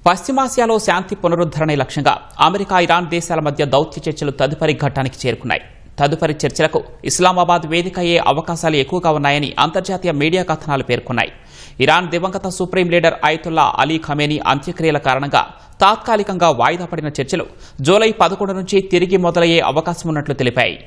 పశ్చిమాసియాలో శాంతి పునరుద్ధరణ లక్ష్యంగా అమెరికా ఇరాన్ దేశాల మధ్య దౌత్య చర్చలు తదుపరి ఘట్టానికి చేరుకున్నాయి. తదుపరి చర్చలకు ఇస్లామాబాద్ వేదిక అయ్యే అవకాశాలు ఎక్కువగా ఉన్నాయని అంతర్జాతీయ మీడియా కథనాలు పేర్కొన్నాయి. ఇరాన్ దివంగత supreme leader Ayatollah Ali Khamenei అంత్యక్రియల కారణంగా తాత్కాలికంగా వాయిదా పడిన చర్చలు జూలై 11 నుంచి తిరిగి మొదలయ్యే అవకాశం ఉన్నట్లు తెలిపాయి.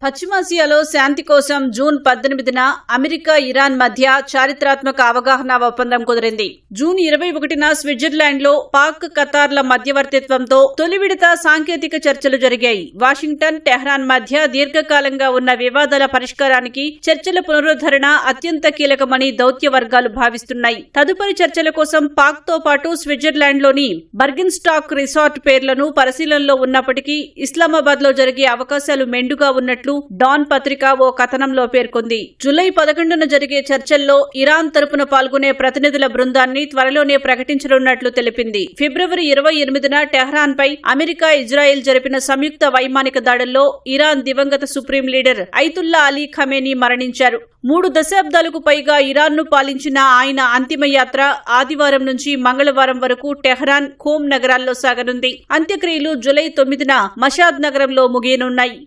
పశ్చిమాసియాలో శాంతి కోసం జూన్ 18న అమెరికా ఇరాన్ మధ్య చారిత్రాత్మక అవగాహన ఒప్పందం కుదిరింది. జూన్ 21న స్విట్జర్లాండ్లో పాక్, ఖతార్ల మధ్యవర్తిత్వంతో తొలి విడత సాంకేతిక చర్చలు జరిగాయి. వాషింగ్టన్, టెహ్రాన్ మధ్య దీర్ఘకాలంగా ఉన్న వివాదాల పరిష్కారానికి చర్చల పునరుద్ధరణ అత్యంత కీలకమని దౌత్య వర్గాలు భావిస్తున్నాయి. తదుపరి చర్చల కోసం పాక్ తో పాటు స్విట్జర్లాండ్లోని బర్గిన్స్టాక్ రిసార్ట్ పేర్లను పరిశీలనలో ఉన్నప్పటికీ ఇస్లామాబాద్ లో జరిగే అవకాశాలు మెండుగా ఉన్నట్లు డాన్ పత్రిక ఓ కథనంలో పేర్కొంది. జూలై 11న జరిగే చర్చల్లో ఇరాన్ తరపున పాల్గొనే ప్రతినిధుల బృందాన్ని త్వరలోనే ప్రకటించనున్నట్లు తెలిపింది. ఫిబ్రవరి 28న టెహ్రాన్ పై అమెరికా, ఇజ్రాయెల్ జరిపిన సంయుక్త వైమానిక దాడుల్లో ఇరాన్ దివంగత supreme leader Ayatollah Ali Khamenei మరణించారు. 3 దశాబ్దాలకు పైగా ఇరాన్ను పాలించిన ఆయన అంతిమ యాత్ర ఆదివారం నుంచి మంగళవారం వరకు టెహ్రాన్, ఖోమ్ నగరాల్లో సాగనుంది. అంత్యక్రియలు జూలై 9న మషాద్ నగరంలో ముగియనున్నాయి.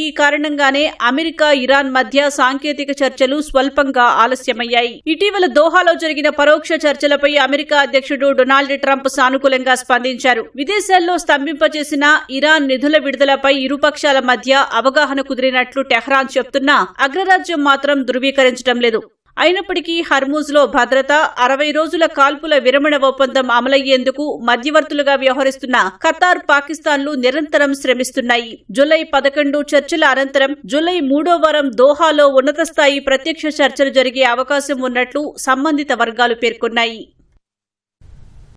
ఈ కారణంగానే అమెరికా, ఇరాన్ మధ్య సాంకేతిక చర్చలు స్వల్పంగా ఆలస్యమయ్యాయి. ఇటీవల దోహాలో జరిగిన పరోక్ష చర్చలపై అమెరికా అధ్యక్షుడు డొనాల్డ్ ట్రంప్ సానుకూలంగా స్పందించారు. విదేశాల్లో స్తంభింపచేసిన ఇరాన్ నిధుల విడుదలపై ఇరుపక్షాల మధ్య అవగాహన కుదిరినట్లు టెహ్రాన్ చెప్తున్నా అగ్రరాజ్యం మాత్రం ధృవీకరించడం లేదు. అయినప్పటికీ హర్మూజ్ లో భద్రత, 60 రోజుల కాల్పుల విరమణ ఒప్పందం అమలయ్యేందుకు మధ్యవర్తులుగా వ్యవహరిస్తున్న ఖతార్, పాకిస్తాన్లు నిరంతరం శ్రమిస్తున్నాయి. జూలై 11 చర్చల అనంతరం జూలై 3వ వారం దోహాలో ఉన్నత స్థాయి ప్రత్యక్ష చర్చలు జరిగే అవకాశం ఉన్నట్లు సంబంధిత వర్గాలు పేర్కొన్నాయి.